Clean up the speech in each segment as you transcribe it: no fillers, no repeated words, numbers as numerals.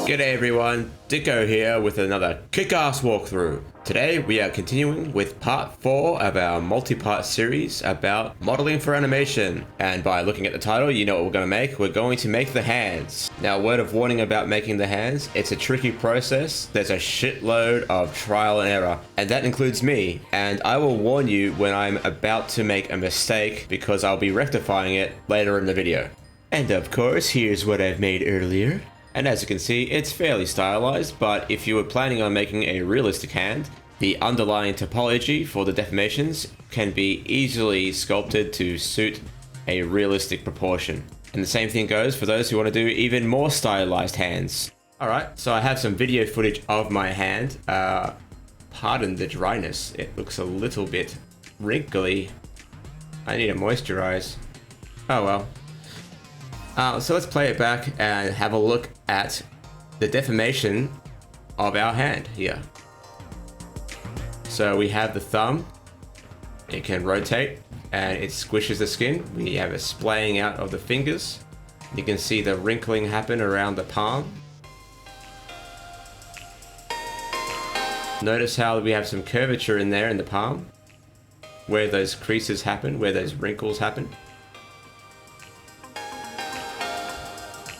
G'day everyone, Dikko here with another kick-ass walkthrough. Today we are continuing with part 4 of our multi-part series about modeling for animation. And by looking at the title, you know what we're going to make. We're going to make the hands. Now, a word of warning about making the hands, it's a tricky process. There's a shitload of trial and error, and that includes me. And I will warn you when I'm about to make a mistake because I'll be rectifying it later in the video. And of course, here's what I've made earlier. And as you can see, it's fairly stylized, but if you were planning on making a realistic hand, the underlying topology for the deformations can be easily sculpted to suit a realistic proportion. And the same thing goes for those who want to do even more stylized hands. Alright, so I have some video footage of my hand. Pardon the dryness, it looks a little bit wrinkly. I need to moisturize. Oh well. So let's play it back and have a look at the deformation of our hand here. So we have the thumb, it can rotate and it squishes the skin. We have a splaying out of the fingers. You can see the wrinkling happen around the palm. Notice how we have some curvature in there in the palm, where those creases happen, where those wrinkles happen.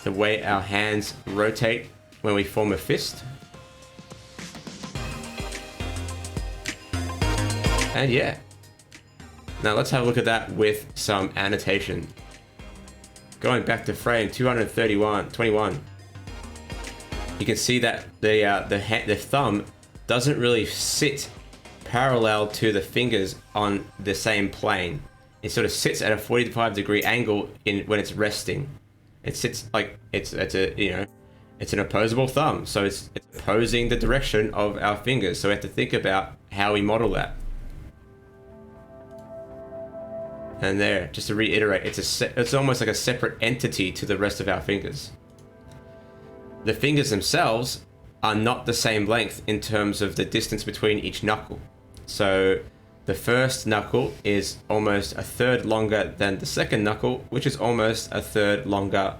The way our hands rotate when we form a fist. And yeah. Now let's have a look at that with some annotation. Going back to frame 221, you can see that the thumb doesn't really sit parallel to the fingers on the same plane. It sort of sits at a 45-degree angle when it's resting. It sits like it's an opposable thumb, so it's opposing the direction of our fingers. So we have to think about how we model that. And there, just to reiterate, it's almost like a separate entity to the rest of our fingers. The fingers themselves are not the same length in terms of the distance between each knuckle. So the first knuckle is almost a third longer than the second knuckle, which is almost a third longer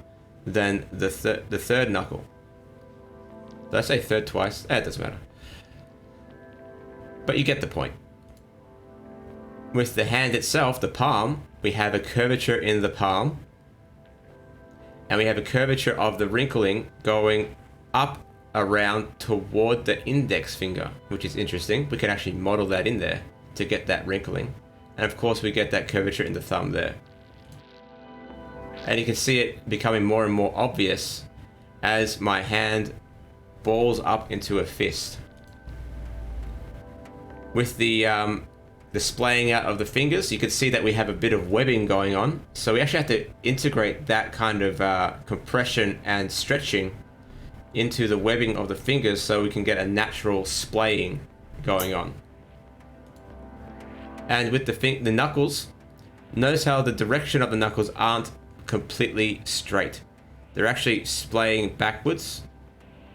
than the third knuckle. Did I say third twice? It doesn't matter. But you get the point. With the hand itself, the palm, we have a curvature in the palm. And we have a curvature of the wrinkling going up around toward the index finger, which is interesting. We can actually model that in there to get that wrinkling. And of course we get that curvature in the thumb there. And you can see it becoming more and more obvious as my hand balls up into a fist. With the splaying out of the fingers, you can see that we have a bit of webbing going on. So we actually have to integrate that kind of compression and stretching into the webbing of the fingers so we can get a natural splaying going on. And with the knuckles, notice how the direction of the knuckles aren't completely straight. They're actually splaying backwards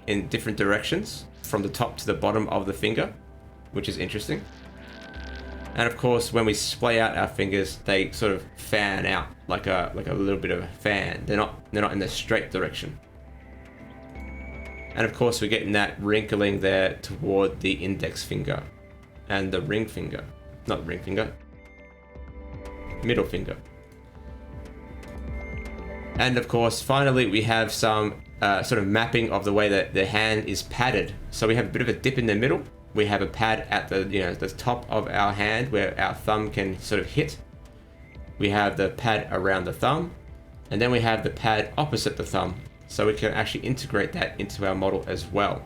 in different directions from the top to the bottom of the finger, which is interesting. And of course, when we splay out our fingers, they sort of fan out like a little bit of a fan. They're not in the straight direction. And of course, we're getting that wrinkling there toward the index finger and the ring finger. Not ring finger, middle finger. And of course, finally, we have some sort of mapping of the way that the hand is padded. So we have a bit of a dip in the middle. We have a pad at the top of our hand where our thumb can sort of hit. We have the pad around the thumb, and then we have the pad opposite the thumb. So we can actually integrate that into our model as well.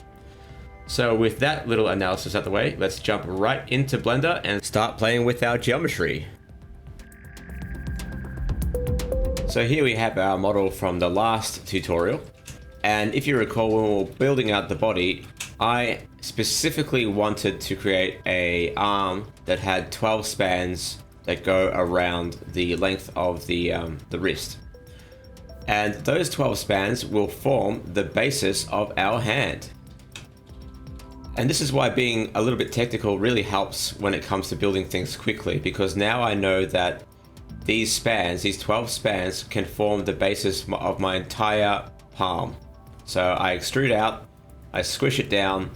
So with that little analysis out the way, let's jump right into Blender and start playing with our geometry. So here we have our model from the last tutorial. And if you recall, when we were building out the body, I specifically wanted to create an arm that had 12 spans that go around the length of the wrist. And those 12 spans will form the basis of our hand. And this is why being a little bit technical really helps when it comes to building things quickly, because now I know that these 12 spans can form the basis of my entire palm. So I extrude out, I squish it down,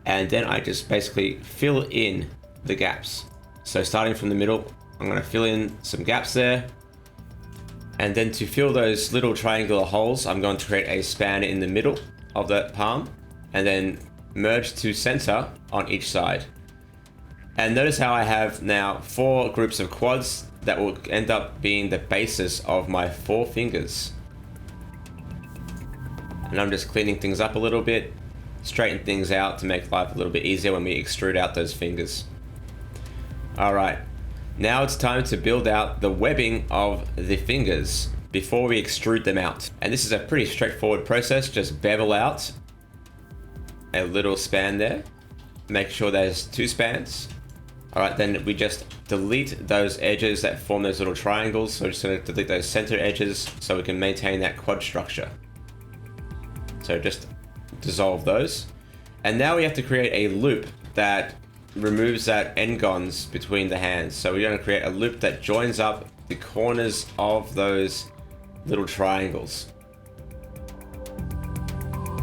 and then I just basically fill in the gaps. So starting from the middle, I'm going to fill in some gaps there. And then to fill those little triangular holes, I'm going to create a span in the middle of that palm and then merge to center on each side. And notice how I have now 4 groups of quads that will end up being the basis of my 4 fingers. And I'm just cleaning things up a little bit, straighten things out to make life a little bit easier when we extrude out those fingers. Alright, now it's time to build out the webbing of the fingers before we extrude them out. And this is a pretty straightforward process. Just bevel out a little span there. Make sure there's 2 spans. Alright, then we just delete those edges that form those little triangles. So we're just going to delete those center edges so we can maintain that quad structure. So just dissolve those. And now we have to create a loop that removes that n-gons between the hands. So we're going to create a loop that joins up the corners of those little triangles.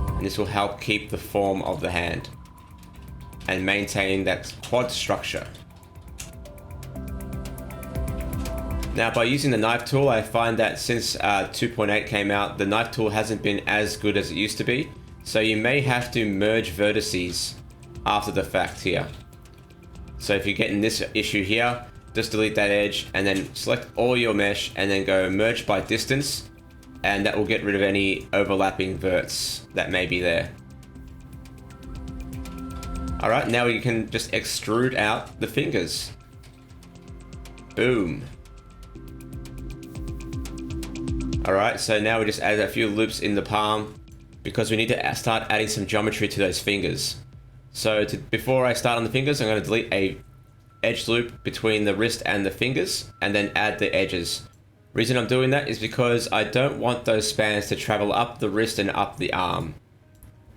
And this will help keep the form of the hand and maintain that quad structure. Now, by using the knife tool, I find that since 2.8 came out, the knife tool hasn't been as good as it used to be. So you may have to merge vertices after the fact here. So if you're getting this issue here, just delete that edge and then select all your mesh and then go merge by distance. And that will get rid of any overlapping verts that may be there. All right, now you can just extrude out the fingers. Boom. All right, so now we just add a few loops in the palm because we need to start adding some geometry to those fingers. So before I start on the fingers, I'm going to delete a edge loop between the wrist and the fingers and then add the edges. Reason I'm doing that is because I don't want those spans to travel up the wrist and up the arm.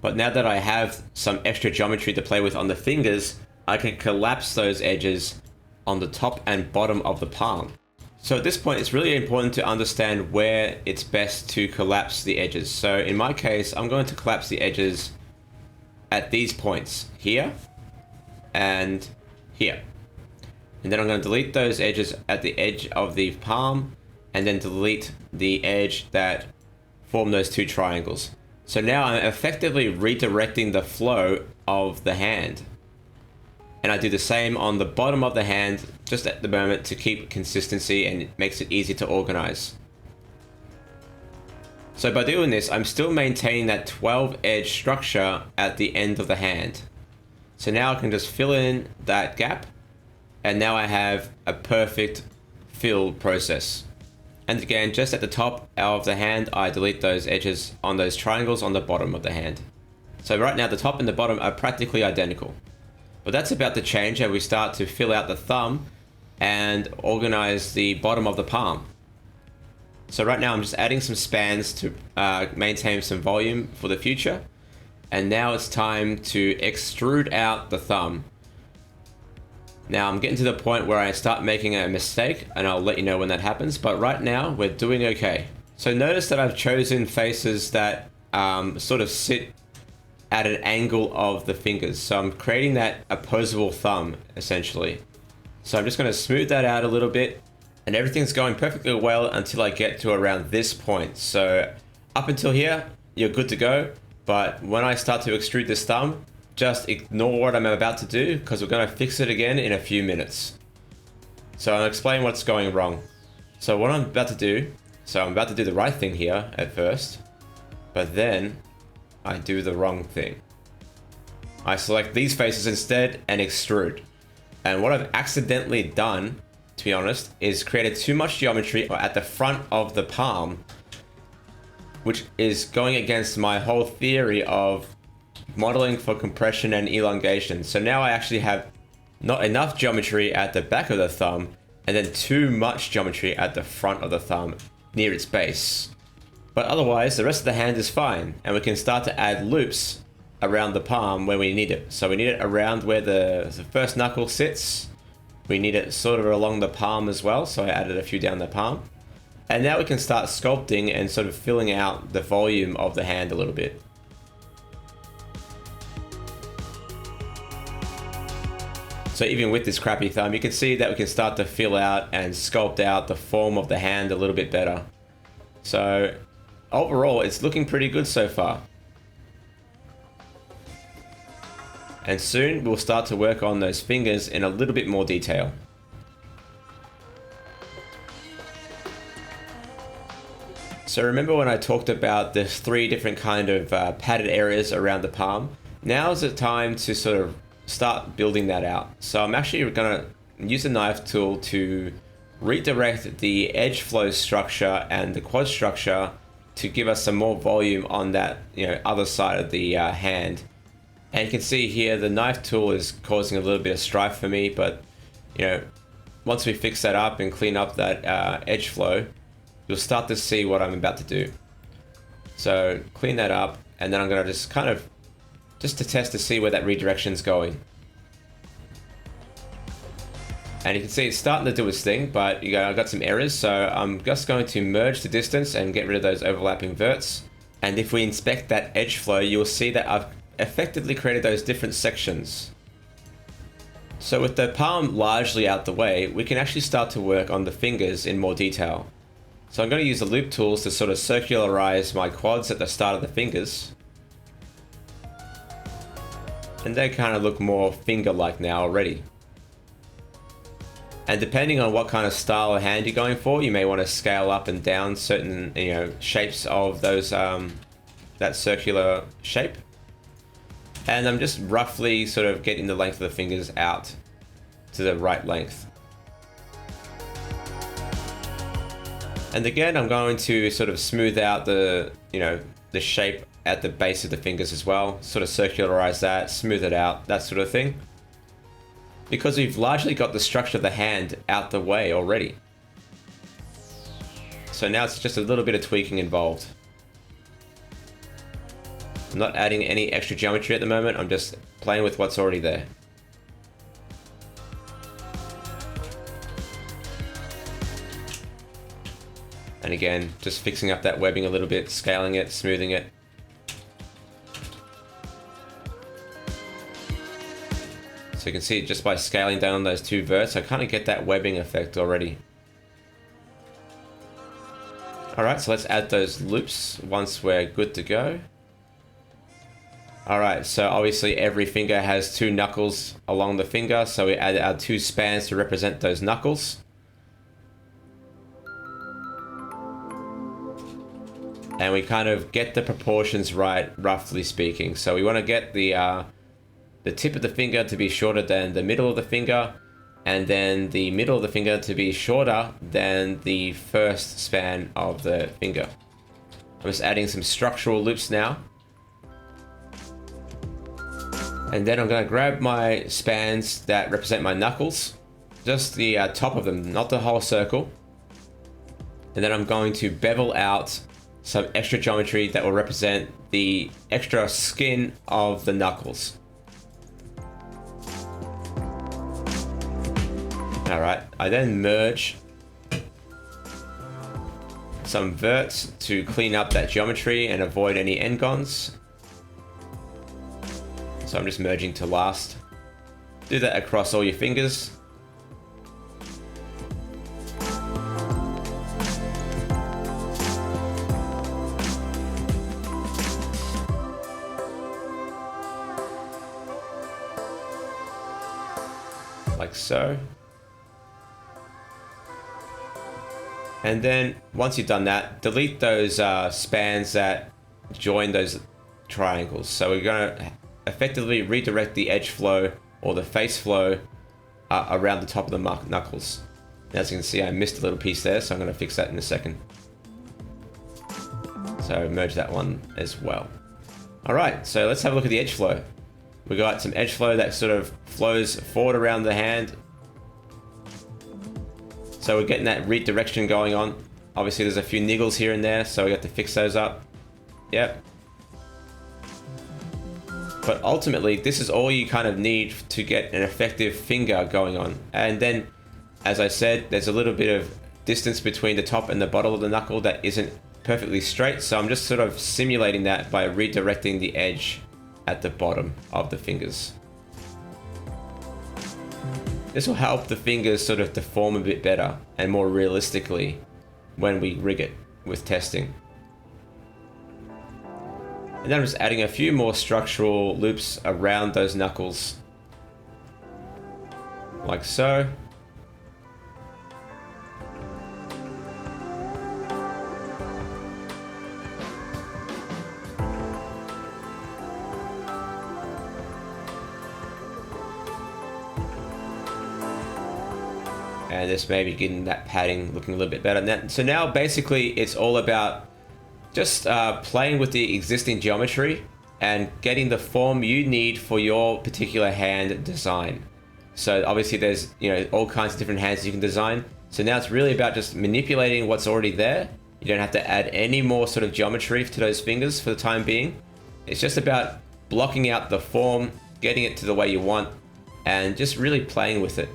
But now that I have some extra geometry to play with on the fingers, I can collapse those edges on the top and bottom of the palm. So at this point, it's really important to understand where it's best to collapse the edges. So in my case, I'm going to collapse the edges at these points here and here. And then I'm going to delete those edges at the edge of the palm and then delete the edge that form those 2 triangles. So now I'm effectively redirecting the flow of the hand. And I do the same on the bottom of the hand just at the moment to keep consistency, and it makes it easy to organize. So by doing this, I'm still maintaining that 12 edge structure at the end of the hand. So now I can just fill in that gap, and now I have a perfect fill process. And again, just at the top of the hand, I delete those edges on those triangles on the bottom of the hand. So right now, the top and the bottom are practically identical. But that's about to change as we start to fill out the thumb and organize the bottom of the palm. So right now, I'm just adding some spans to maintain some volume for the future. And now it's time to extrude out the thumb. Now I'm getting to the point where I start making a mistake, and I'll let you know when that happens. But right now we're doing okay. So notice that I've chosen faces that sort of sit at an angle of the fingers. So I'm creating that opposable thumb essentially. So I'm just going to smooth that out a little bit, and everything's going perfectly well until I get to around this point. So up until here, you're good to go. But when I start to extrude this thumb, just ignore what I'm about to do because we're going to fix it again in a few minutes. So I'll explain what's going wrong. So what I'm about to do, I'm about to do the right thing here at first, but then I do the wrong thing. I select these faces instead and extrude. And what I've accidentally done, to be honest, is created too much geometry at the front of the palm, which is going against my whole theory of modeling for compression and elongation. So now I actually have not enough geometry at the back of the thumb and then too much geometry at the front of the thumb near its base. But otherwise, the rest of the hand is fine, and we can start to add loops around the palm where we need it. So we need it around where the first knuckle sits. We need it sort of along the palm as well, so I added a few down the palm. And now we can start sculpting and sort of filling out the volume of the hand a little bit. So even with this crappy thumb, you can see that we can start to fill out and sculpt out the form of the hand a little bit better. So overall, it's looking pretty good so far. And soon we'll start to work on those fingers in a little bit more detail. So remember when I talked about the 3 different kind of padded areas around the palm? Now is the time to sort of start building that out. So I'm actually going to use the knife tool to redirect the edge flow structure and the quad structure to give us some more volume on that, other side of the hand. And you can see here the knife tool is causing a little bit of strife for me, but once we fix that up and clean up that edge flow, you'll start to see what I'm about to do. So clean that up, and then I'm going to just to test to see where that redirection is going. And you can see it's starting to do its thing, but I've got some errors, so I'm just going to merge the distance and get rid of those overlapping verts. And if we inspect that edge flow, you'll see that I've effectively created those different sections. So with the palm largely out the way, we can actually start to work on the fingers in more detail. So I'm going to use the loop tools to sort of circularize my quads at the start of the fingers. And they kind of look more finger-like now already. And depending on what kind of style of hand you're going for, you may want to scale up and down certain shapes of those that circular shape. And I'm just roughly sort of getting the length of the fingers out to the right length. And again, I'm going to sort of smooth out the shape at the base of the fingers as well. Sort of circularize that, smooth it out, that sort of thing. Because we've largely got the structure of the hand out the way already. So now it's just a little bit of tweaking involved. I'm not adding any extra geometry at the moment, I'm just playing with what's already there. And again, just fixing up that webbing a little bit, scaling it, smoothing it. So you can see just by scaling down those 2 verts, I kind of get that webbing effect already. Alright, so let's add those loops once we're good to go. Alright, so obviously every finger has 2 knuckles along the finger, so we add our 2 spans to represent those knuckles. And we kind of get the proportions right, roughly speaking. So we want to get the tip of the finger to be shorter than the middle of the finger, and then the middle of the finger to be shorter than the first span of the finger. I'm just adding some structural loops now. And then I'm going to grab my spans that represent my knuckles, just the top of them, not the whole circle. And then I'm going to bevel out some extra geometry that will represent the extra skin of the knuckles. Alright, I then merge some verts to clean up that geometry and avoid any n-gons. So I'm just merging to last. Do that across all your fingers. Like so. And then once you've done that, delete those spans that join those triangles. So we're going to effectively redirect the edge flow or the face flow around the top of the knuckles. And as you can see, I missed a little piece there, so I'm going to fix that in a second. So merge that one as well. Alright, so let's have a look at the edge flow. We got some edge flow that sort of flows forward around the hand. So we're getting that redirection going on. Obviously there's a few niggles here and there, so we got to fix those up. Yep. But ultimately, this is all you kind of need to get an effective finger going on. And then, as I said, there's a little bit of distance between the top and the bottom of the knuckle that isn't perfectly straight. So I'm just sort of simulating that by redirecting the edge at the bottom of the fingers. This will help the fingers sort of deform a bit better and more realistically when we rig it with testing. And then I'm just adding a few more structural loops around those knuckles, like so. And this may be getting that padding looking a little bit better. So now basically it's all about just playing with the existing geometry and getting the form you need for your particular hand design. So obviously there's, you know, all kinds of different hands you can design. So now it's really about just manipulating what's already there. You don't have to add any more sort of geometry to those fingers for the time being. It's just about blocking out the form, getting it to the way you want, and just really playing with it.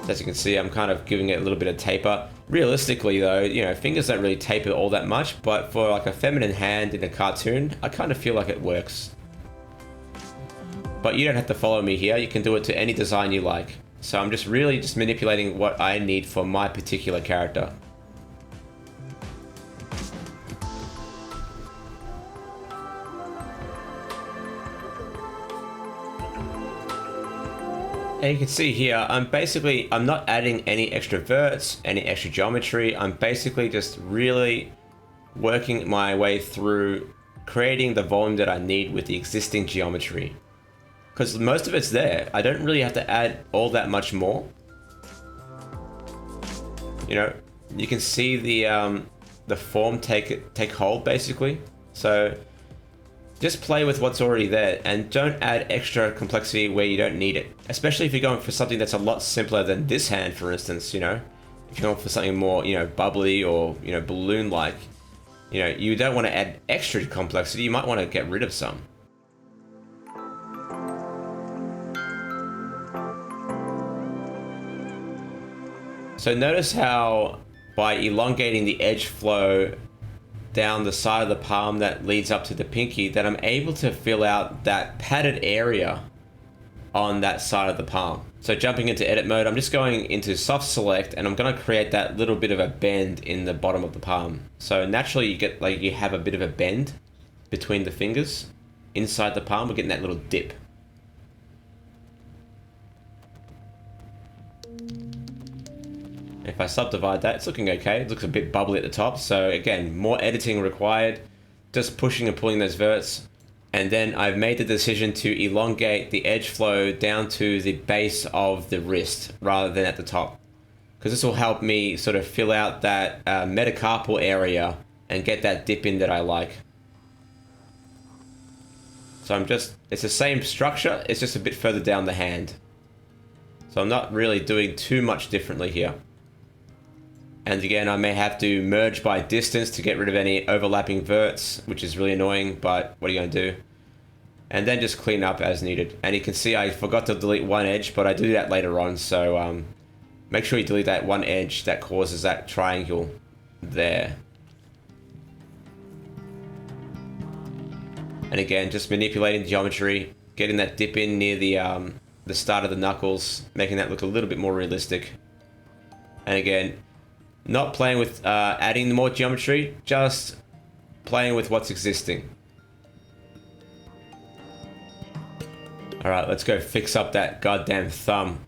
As you can see, I'm kind of giving it a little bit of taper. Realistically though, you know, fingers don't really taper all that much, but for like a feminine hand in a cartoon, I kind of feel like it works. But you don't have to follow me here, you can do it to any design you like. So I'm just really just manipulating what I need for my particular character. And you can see here, I'm not adding any extra verts, any extra geometry. I'm basically just really working my way through creating the volume that I need with the existing geometry. Because most of it's there. I don't really have to add all that much more. You know, you can see the form take hold basically. So just play with what's already there and don't add extra complexity where you don't need it. Especially if you're going for something that's a lot simpler than this hand, for instance, you know. If you're going for something more, you know, bubbly or, you know, balloon-like, you know, you don't want to add extra complexity. You might want to get rid of some. So notice how by elongating the edge flow down the side of the palm that leads up to the pinky, that I'm able to fill out that padded area on that side of the palm. So jumping into edit mode, I'm just going into soft select and I'm going to create that little bit of a bend in the bottom of the palm. So naturally you get like you have a bit of a bend between the fingers inside the palm. We're getting that little dip. If I subdivide that, it's looking okay. It looks a bit bubbly at the top. So again, more editing required, just pushing and pulling those verts. And then I've made the decision to elongate the edge flow down to the base of the wrist rather than at the top. Because this will help me sort of fill out that metacarpal area and get that dip in that I like. So it's the same structure, it's just a bit further down the hand. So I'm not really doing too much differently here. And again, I may have to merge by distance to get rid of any overlapping verts, which is really annoying, but what are you going to do? And then just clean up as needed. And you can see I forgot to delete one edge, but I do that later on. So make sure you delete that one edge that causes that triangle there. And again, just manipulating the geometry, getting that dip in near the start of the knuckles, making that look a little bit more realistic. And again, not playing with adding more geometry, just playing with what's existing. Alright, let's go fix up that goddamn thumb.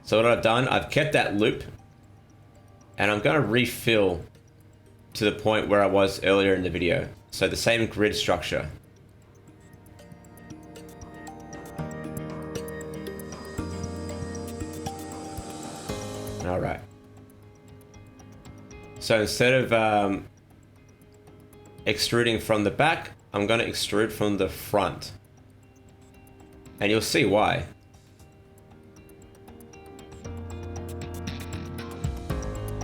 So what I've done, I've kept that loop, and I'm going to refill to the point where I was earlier in the video. So the same grid structure. Alright. So instead of extruding from the back, I'm going to extrude from the front. And you'll see why.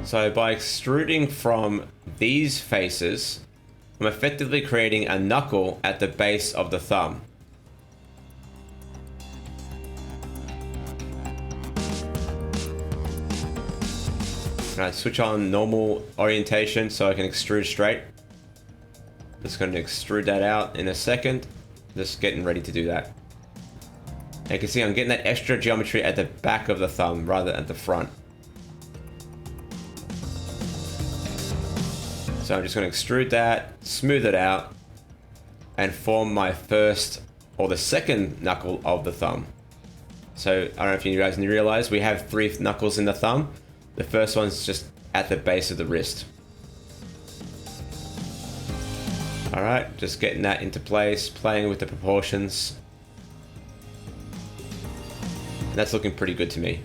So by extruding from these faces, I'm effectively creating a knuckle at the base of the thumb. And I switch on normal orientation so I can extrude straight. Just going to extrude that out in a second. Just getting ready to do that. And you can see I'm getting that extra geometry at the back of the thumb rather than at the front. So I'm just going to extrude that, smooth it out, and form my first or the second knuckle of the thumb. So I don't know if you guys realize we have 3 knuckles in the thumb. The first one's just at the base of the wrist. All right, just getting that into place, playing with the proportions. That's looking pretty good to me.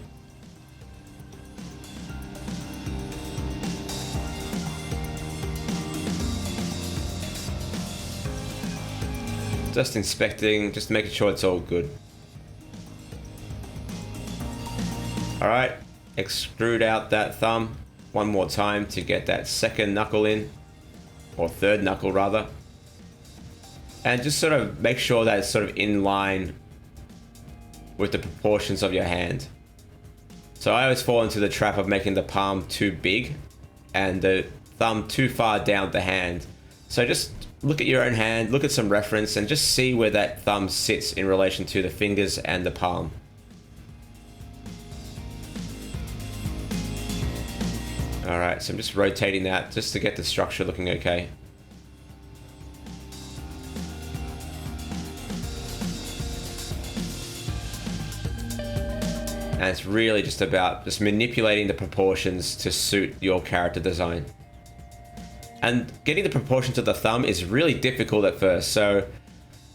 Just inspecting, just making sure it's all good. All right, extrude out that thumb one more time to get that second knuckle in, or third knuckle rather. And just sort of make sure that it's sort of in line with the proportions of your hand. So I always fall into the trap of making the palm too big and the thumb too far down the hand. So just look at your own hand, look at some reference, and just see where that thumb sits in relation to the fingers and the palm. All right, so I'm just rotating that just to get the structure looking okay. And it's really just about just manipulating the proportions to suit your character design. And getting the proportions of the thumb is really difficult at first, so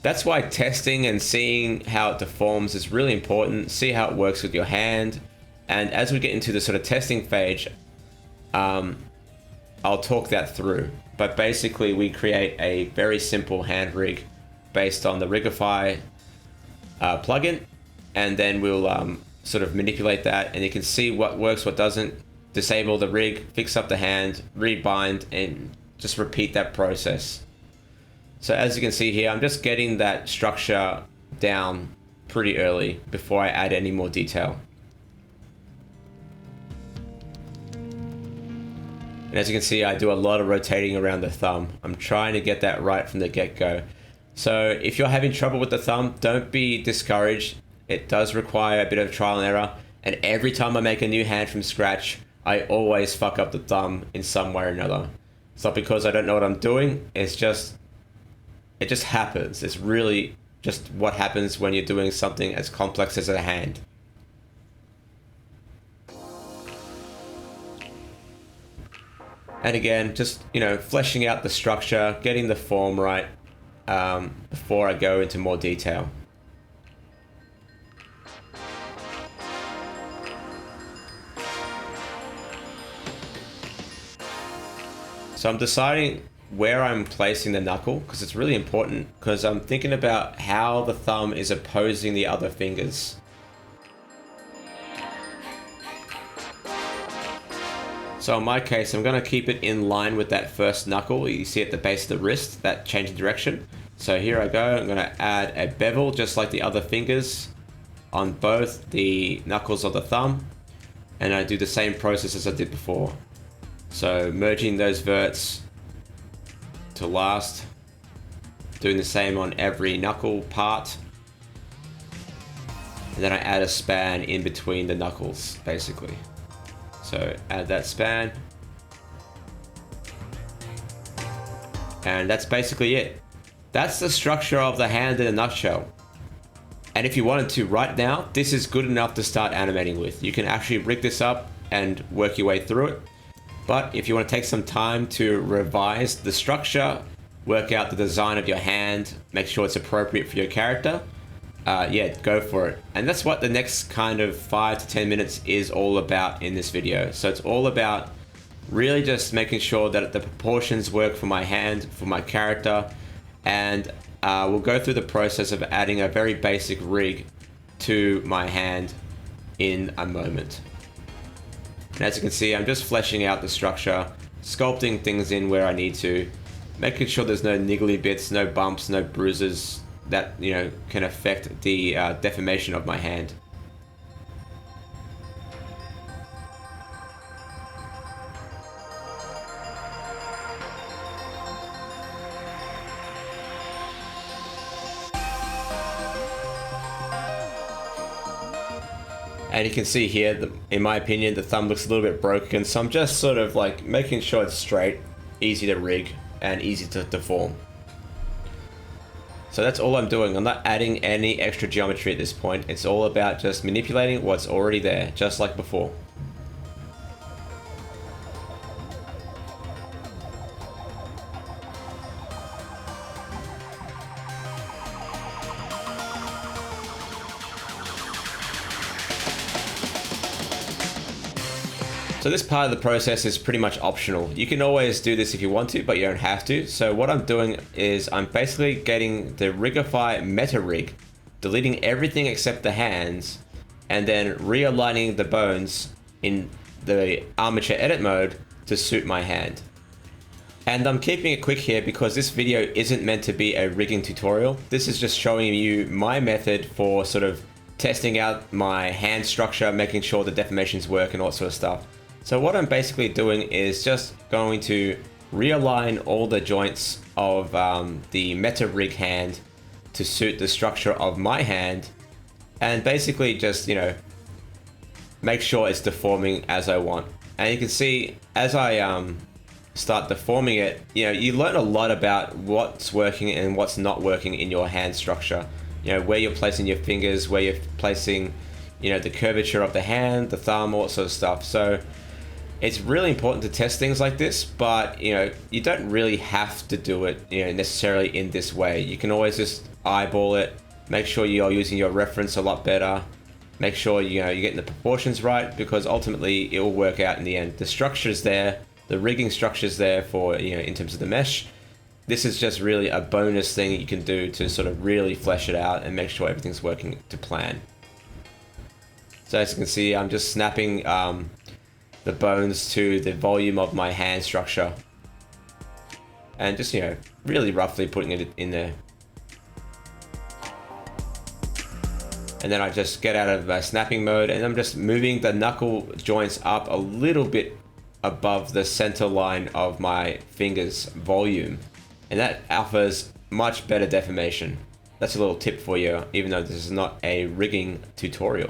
that's why testing and seeing how it deforms is really important. See how it works with your hand, and as we get into the sort of testing phase, I'll talk that through. But basically we create a very simple hand rig based on the Rigify plugin, and then we'll sort of manipulate that, and you can see what works, what doesn't. Disable the rig, fix up the hand, rebind, and just repeat that process. So as you can see here, I'm just getting that structure down pretty early before I add any more detail. And as you can see, I do a lot of rotating around the thumb. I'm trying to get that right from the get-go. So if you're having trouble with the thumb, don't be discouraged. It does require a bit of trial and error. And every time I make a new hand from scratch, I always fuck up the thumb in some way or another. It's not because I don't know what I'm doing. It's just, it just happens. It's really just what happens when you're doing something as complex as a hand. And again, just, you know, fleshing out the structure, getting the form right before I go into more detail. So I'm deciding where I'm placing the knuckle, because it's really important, because I'm thinking about how the thumb is opposing the other fingers. So in my case, I'm going to keep it in line with that first knuckle you see at the base of the wrist, that change in direction. So here I go, I'm going to add a bevel just like the other fingers on both the knuckles of the thumb, and I do the same process as I did before. So merging those verts to last, doing the same on every knuckle part, and then I add a span in between the knuckles basically. So add that span, and that's basically it. That's the structure of the hand in a nutshell. And if you wanted to right now, this is good enough to start animating with. You can actually rig this up and work your way through it. But if you want to take some time to revise the structure, work out the design of your hand, make sure it's appropriate for your character, yeah, go for it. And that's what the next kind of 5 to 10 minutes is all about in this video. So it's all about really just making sure that the proportions work for my hand, for my character, and we'll go through the process of adding a very basic rig to my hand in a moment. And as you can see, I'm just fleshing out the structure, sculpting things in where I need to, making sure there's no niggly bits, no bumps, no bruises that, you know, can affect the deformation of my hand. And you can see here, in my opinion, the thumb looks a little bit broken. So I'm just sort of like making sure it's straight, easy to rig, and easy to deform. So that's all I'm doing. I'm not adding any extra geometry at this point. It's all about just manipulating what's already there, just like before. So this part of the process is pretty much optional. You can always do this if you want to, but you don't have to. So what I'm doing is I'm basically getting the Rigify metarig, deleting everything except the hands, and then realigning the bones in the armature edit mode to suit my hand. And I'm keeping it quick here because this video isn't meant to be a rigging tutorial. This is just showing you my method for sort of testing out my hand structure, making sure the deformations work and all that sort of stuff. So what I'm basically doing is just going to realign all the joints of the metarig hand to suit the structure of my hand, and basically just, you know, make sure it's deforming as I want. And you can see as I start deforming it, you know, you learn a lot about what's working and what's not working in your hand structure. You know, where you're placing your fingers, where you're placing, you know, the curvature of the hand, the thumb, all that sort of stuff. So it's really important to test things like this, but, you know, you don't really have to do it, you know, necessarily in this way. You can always just eyeball it, make sure you're using your reference a lot better, make sure, you know, you're getting the proportions right, because ultimately it will work out in the end. The structure's there, the rigging structure's there for, you know, in terms of the mesh. This is just really a bonus thing you can do to sort of really flesh it out and make sure everything's working to plan. So as you can see, I'm just snapping the bones to the volume of my hand structure, and just, you know, really roughly putting it in there. And then I just get out of snapping mode, and I'm just moving the knuckle joints up a little bit above the center line of my fingers volume, and that offers much better deformation. That's a little tip for you, even though this is not a rigging tutorial.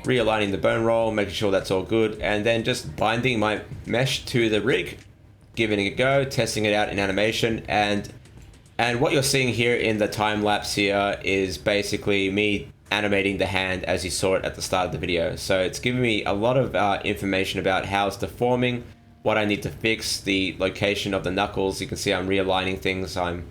Realigning the bone roll, making sure that's all good, and then just binding my mesh to the rig, giving it a go, testing it out in animation, and what you're seeing here in the time lapse here is basically me animating the hand as you saw it at the start of the video. So it's giving me a lot of information about how it's deforming, what I need to fix, the location of the knuckles. You can see I'm realigning things. I'm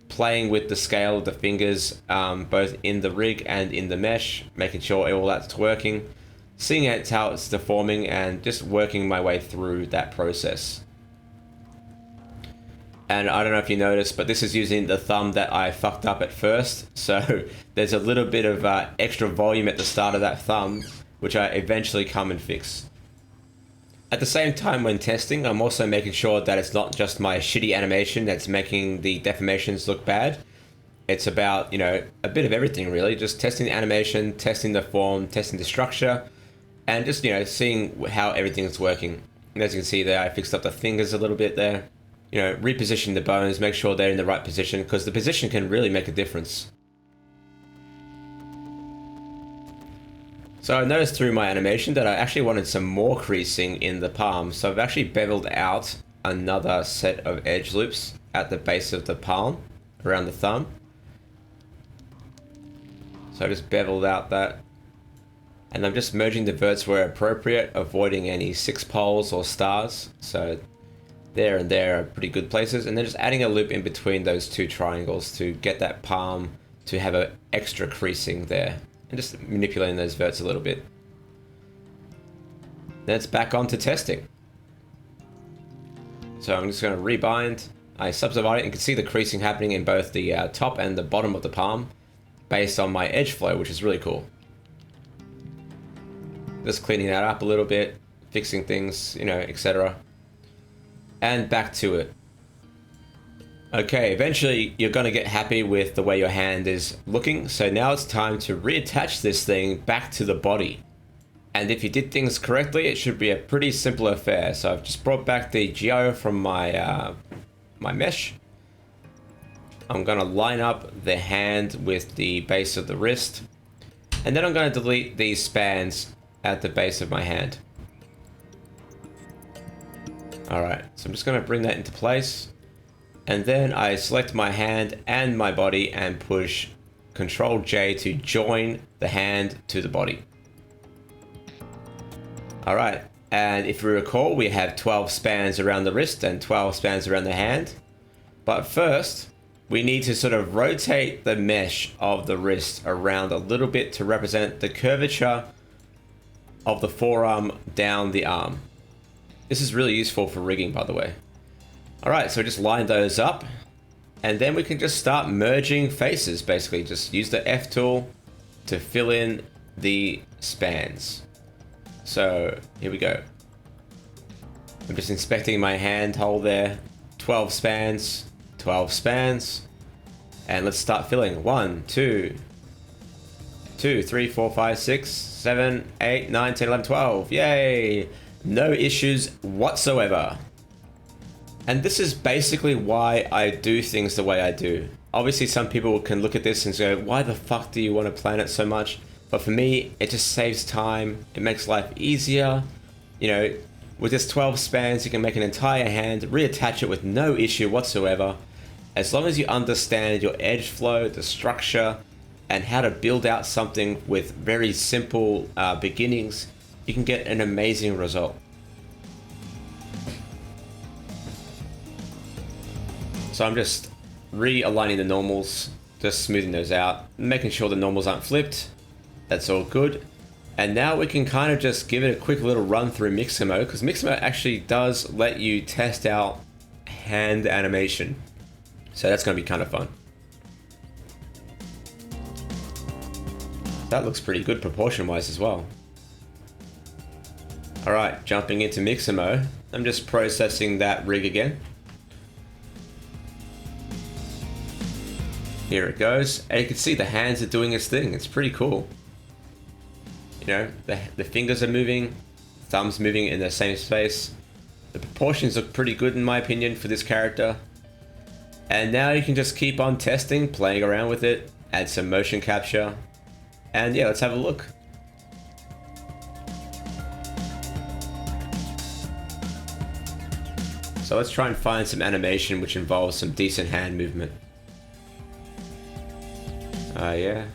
playing with the scale of the fingers, both in the rig and in the mesh, making sure all that's working, seeing how it's deforming, and just working my way through that process. And I don't know if you noticed, but this is using the thumb that I fucked up at first. So there's a little bit of extra volume at the start of that thumb, which I eventually come and fix. At the same time, when testing, I'm also making sure that it's not just my shitty animation that's making the deformations look bad. It's about, you know, a bit of everything really, just testing the animation, testing the form, testing the structure, and just, you know, seeing how everything's working. And as you can see there, I fixed up the fingers a little bit there. You know, reposition the bones, make sure they're in the right position, because the position can really make a difference. So I noticed through my animation that I actually wanted some more creasing in the palm, so I've actually beveled out another set of edge loops at the base of the palm, around the thumb. So I just beveled out that, and I'm just merging the verts where appropriate, avoiding any 6 poles or stars. So there and there are pretty good places, and then just adding a loop in between those 2 triangles to get that palm to have an extra creasing there, and just manipulating those verts a little bit. Then it's back on to testing. So I'm just going to rebind. I subdivide it, and you can see the creasing happening in both the top and the bottom of the palm based on my edge flow, which is really cool. Just cleaning that up a little bit, fixing things, you know, etc. And back to it. Okay, eventually you're going to get happy with the way your hand is looking, so now it's time to reattach this thing back to the body. And if you did things correctly, it should be a pretty simple affair. So I've just brought back the geo from my my mesh. I'm going to line up the hand with the base of the wrist, And then I'm going to delete these spans at the base of my hand. Alright, so I'm just going to bring that into place. And then I select my hand and my body and push Control J to join the hand to the body. Alright, and if you recall, we have 12 spans around the wrist and 12 spans around the hand. But first, we need to sort of rotate the mesh of the wrist around a little bit to represent the curvature of the forearm down the arm. This is really useful for rigging, by the way. Alright, so just line those up, and then we can just start merging faces, basically. Just use the F tool to fill in the spans. So, here we go. I'm just inspecting my hand hole there. 12 spans, 12 spans. And let's start filling. 1, 2, 3, 4, 5, 6, 7, 8, 9, 10, 11, 12. Yay! No issues whatsoever. And this is basically why I do things the way I do. Obviously, some people can look at this and go, why the fuck do you want to plan it so much? But for me, it just saves time. It makes life easier. You know, with just 12 spans, you can make an entire hand, reattach it with no issue whatsoever. As long as you understand your edge flow, the structure, and how to build out something with very simple beginnings, you can get an amazing result. So I'm just realigning the normals, just smoothing those out, making sure the normals aren't flipped. That's all good. And now we can kind of just give it a quick little run through Mixamo, because Mixamo actually does let you test out hand animation. So that's going to be kind of fun. That looks pretty good proportion-wise as well. Alright, jumping into Mixamo. I'm just processing that rig again. Here it goes. And you can see the hands are doing its thing. It's pretty cool. You know, the fingers are moving, thumbs moving in the same space. The proportions look pretty good in my opinion for this character. And now you can just keep on testing, playing around with it, add some motion capture. And yeah, let's have a look. So let's try and find some animation which involves some decent hand movement. Yeah.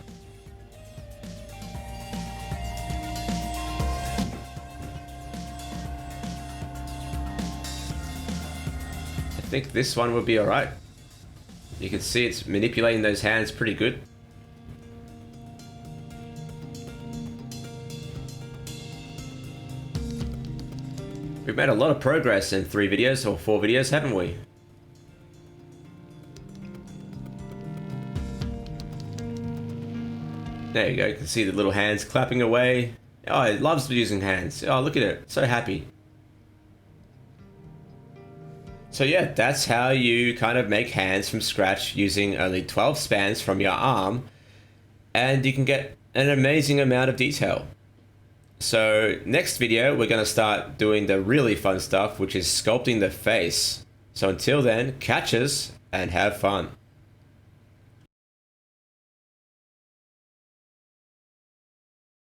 I think this one will be alright. You can see it's manipulating those hands pretty good. We've made a lot of progress in 3 videos or 4 videos, haven't we? There you go, you can see the little hands clapping away. Oh, it loves using hands. Oh, look at it, so happy. So yeah, that's how you kind of make hands from scratch using only 12 spans from your arm. And you can get an amazing amount of detail. So next video, we're going to start doing the really fun stuff, which is sculpting the face. So until then, catch us and have fun.